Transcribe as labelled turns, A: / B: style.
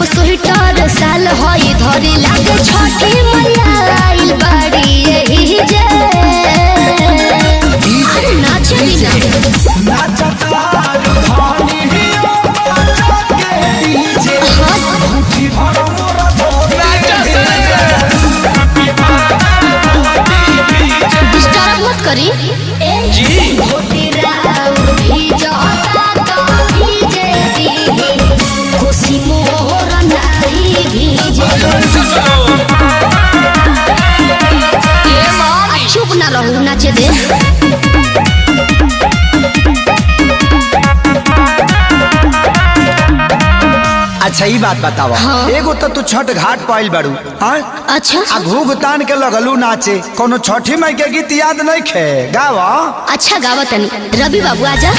A: जब स्वेटर साल होई धरी लागे छठी मैया आइल बाड़ी यही जे नाच बिना
B: नाचता धानी हियो के डीजे मुट्ठी भर मोरा
A: डिस्टर्ब मत करी जी होती राव भी जाता तो भीजे दी खुशी मोर नहीं भीजे चुप ना रहू नाचे दे।
B: अच्छा ही बात बतावा।
A: हाँ?
B: एगो तो छठ घाट पाइल बारू
A: अच्छा
B: आ घूघ तान के लगलू नाचे कोनो छठी माई के गीत याद नहीं खे गावा।
A: अच्छा गावा तनी रवि बाबू आजा।